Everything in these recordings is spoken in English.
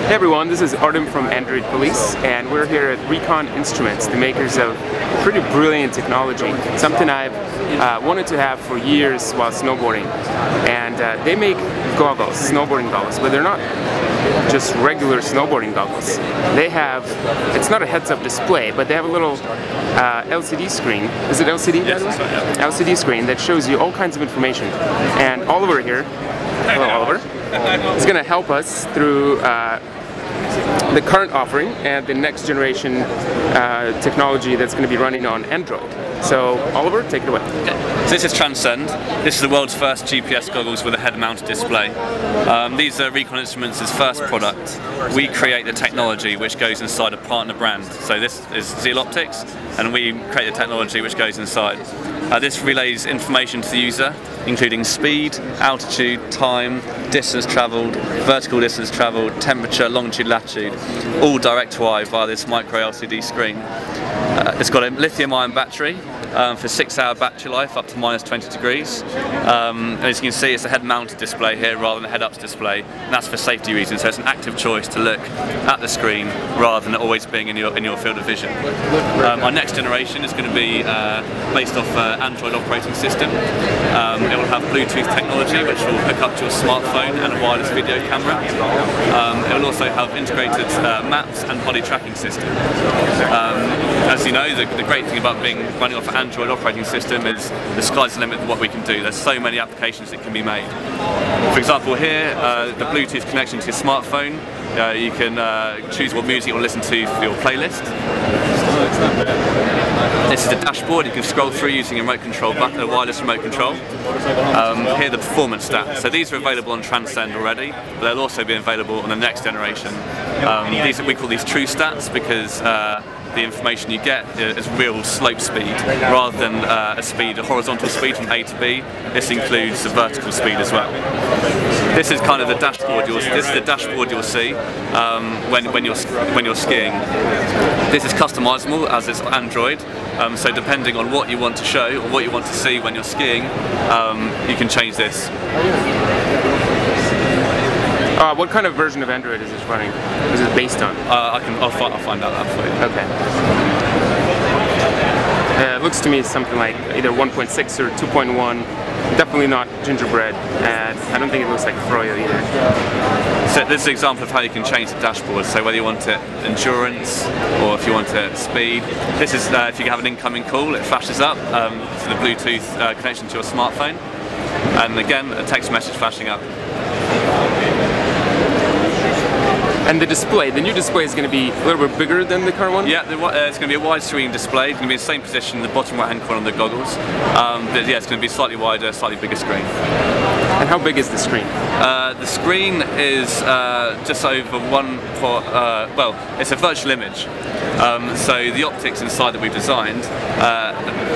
Hey everyone, this is Artem from Android Police, and we're here at Recon Instruments, the makers of pretty brilliant technology, something I've wanted to have for years while snowboarding. And they make goggles, snowboarding goggles, but they're not just regular snowboarding goggles. They have, it's not a heads-up display, but they have a little LCD screen. Is it LCD? Yes, that's right, yeah. LCD screen that shows you all kinds of information. And Oliver here, hello Oliver, is going to help us through the current offering and the next generation technology that's going to be running on Android. So Oliver, take it away. Okay. So this is Transcend. This is the world's first GPS goggles with a head-mounted display. These are Recon Instruments' first product. We create the technology which goes inside a partner brand. So this is Zeal Optics, and we create the technology which goes inside. This relays information to the user, including speed, altitude, time, distance travelled, vertical distance travelled, temperature, longitude, latitude, all direct to eye via this micro LCD screen. It's got a lithium-ion battery for 6-hour battery life up to -20 degrees. As you can see, it's a head-mounted display here rather than a head-up display, and that's for safety reasons. So it's an active choice to look at the screen rather than always being in your field of vision. Our next generation is going to be based off Android operating system. It will have Bluetooth technology, which will hook up to your smartphone and a wireless video camera. It will also have integrated maps and body tracking system. As you know, the great thing about running off an Android operating system is the sky's the limit of what we can do. There's so many applications that can be made. For example, here, the Bluetooth connection to your smartphone, you can choose what music you'll listen to for your playlist. This is the dashboard. You can scroll through using a remote control button, a wireless remote control. Here are the performance stats. So these are available on Transcend already, but they'll also be available on the next generation. We call these true stats because the information you get is real slope speed rather than a horizontal speed from A to B. This includes the vertical speed as well. This is kind of the dashboard. This is the dashboard you'll see when you're skiing. This is customizable as is Android. So depending on what you want to show or what you want to see when you're skiing, you can change this. What kind of version of Android is this running? Is it based on? I'll find out that for you. Okay. It looks to me something like either 1.6 or 2.1. Definitely not gingerbread, and I don't think it looks like Froyo either. So this is an example of how you can change the dashboard. So whether you want it endurance or if you want it speed. This is if you have an incoming call, it flashes up for the Bluetooth connection to your smartphone, and again a text message flashing up. And the display, the new display is going to be a little bit bigger than the current one? Yeah, it's going to be a widescreen display. It's going to be in the same position in the bottom right hand corner on the goggles. But yeah, it's going to be slightly wider, slightly bigger screen. And how big is the screen? The screen is just over well, it's a virtual image. So the optics inside that we've designed,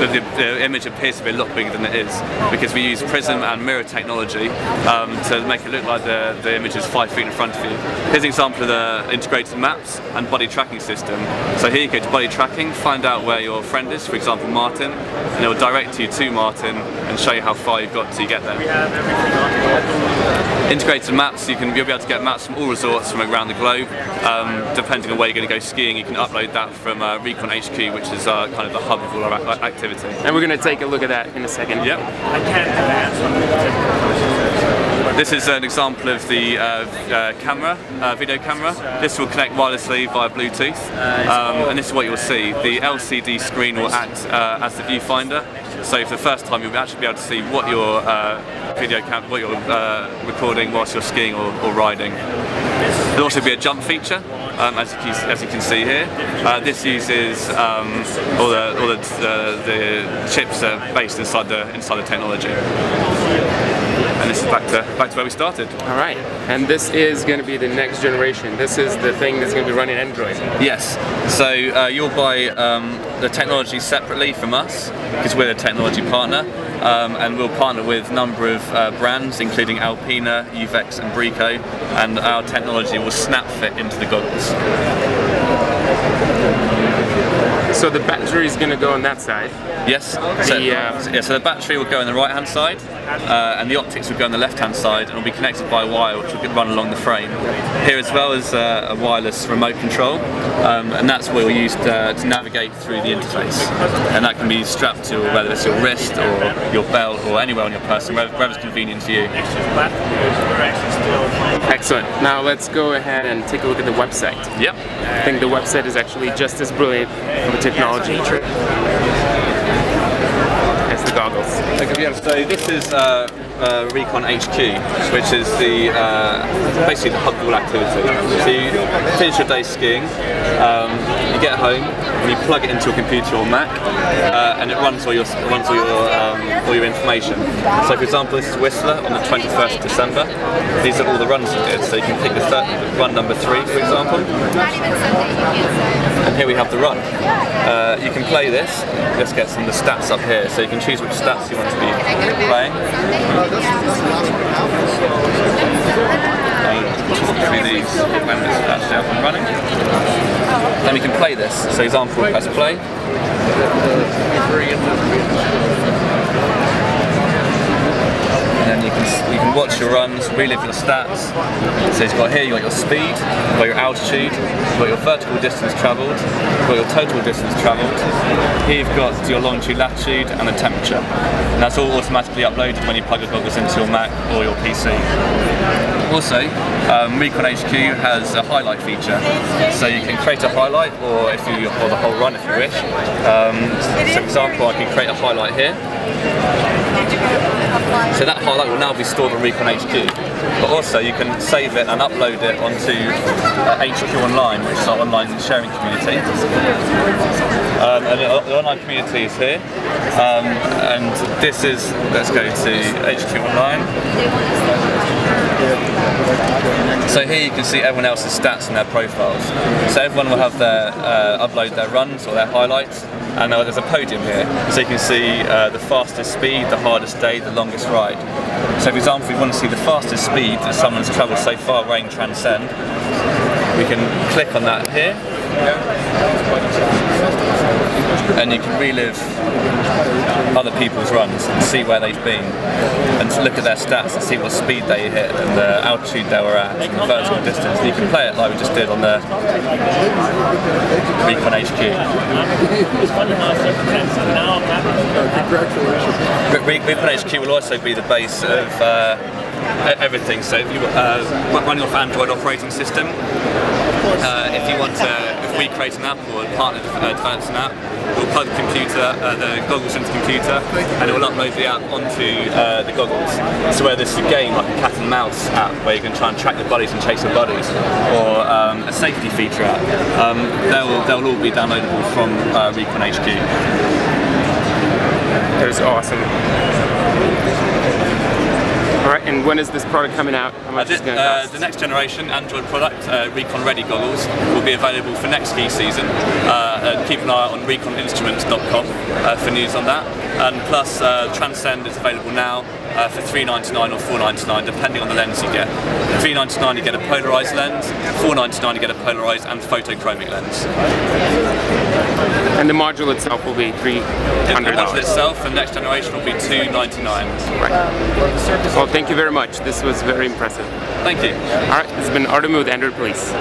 the image appears to be a lot bigger than it is because we use prism and mirror technology to make it look like the image is 5 feet in front of you. Here's an example of the integrated maps and body tracking system. So here you go to body tracking, find out where your friend is, for example Martin, and it will direct you to Martin and show you how far you've got till you get there. Integrated maps, you'll be able to get maps from all resorts from around the globe. Depending on where you're going to go skiing, you can upload that from Recon HQ, which is kind of the hub of all our activity. And we're going to take a look at that in a second. Yep. This is an example of the video camera. This will connect wirelessly via Bluetooth, and this is what you'll see. The LCD screen will act as the viewfinder. So for the first time, you'll actually be able to see what you're recording whilst you're skiing or riding. There'll also be a jump feature, as you can see here. This uses all the chips that are based inside the technology. And this is back to where we started. All right, and this is going to be the next generation. This is the thing that's going to be running Android. Yes, so you'll buy the technology separately from us because we're a technology partner, and we'll partner with a number of brands including Alpina, Uvex and Brico, and our technology will snap fit into the goggles. So the battery is going to go on that side. Yes. So the battery will go on the right hand side, and the optics will go on the left hand side, and will be connected by a wire which will run along the frame. Here as well as a wireless remote control, and that's what we'll use to navigate through the interface. And that can be strapped to whether it's your wrist or your belt or anywhere on your person, wherever's convenient for you. Excellent. Now let's go ahead and take a look at the website. Yep. I think the website is actually just as brilliant of a technology as the goggles. So this is Recon HQ, which is basically the hub of all activity. So you finish your day skiing, you get home, and you plug it into your computer or Mac, and it runs all your information. So for example, this is Whistler on the 21st of December. These are all the runs you did. So you can pick the run number 3, for example. And here we have the run. You can play this. Let's get some of the stats up here. So you can choose which stats you want to be playing. Through these when it's actually up and running. Then we can play this. So example, press play. And then you can watch your runs, relive your stats. So you've got here, you've got your speed, you've got your altitude, you've got your vertical distance travelled, you've got your total distance travelled. Here you've got your longitude, latitude and the temperature. And that's all automatically uploaded when you plug your goggles into your Mac or your PC. Also, Recon HQ has a highlight feature. So you can create a highlight or the whole run if you wish. So for example, I can create a highlight here. So that highlight will now be stored on Recon HQ, but also you can save it and upload it onto HQ Online, which is our online sharing community. And the online community is here, and this is, let's go to HQ Online. So here you can see everyone else's stats and their profiles. So everyone will have their upload their runs or their highlights, and there's a podium here, so you can see the fastest speed, the hardest day, the longest ride. So for example, if we want to see the fastest speed that someone's travelled so far wearing Transcend, we can click on that here, and you can relive other people's runs and see where they've been, and to look at their stats and see what speed they hit and the altitude they were at and the vertical distance. And you can play it like we just did on the Recon HQ. Recon HQ will also be the base of everything. So if you running off Android operating system, if you want to, if we create an app or a partner develops an app, we'll plug the goggles into the computer, and it will upload the app onto the goggles. So whether it's a game like a cat and mouse app where you can try and track your buddies and chase your buddies, or a safety feature app, they'll all be downloadable from Recon HQ. That is awesome. Alright, and when is this product coming out? How much is it going to cost? The next generation Android product, Recon Ready goggles, will be available for next ski season. Keep an eye out on reconinstruments.com for news on that. And plus, Transcend is available now for $3.99 or $4.99, depending on the lens you get. $3.99 you get a polarized lens, $4.99 you get a polarized and photochromic lens. And the module itself will be $300. The module itself, the next generation will be $2.99. Right. Well, thank you very much. This was very impressive. Thank you. Alright, this has been Artem with Android Police.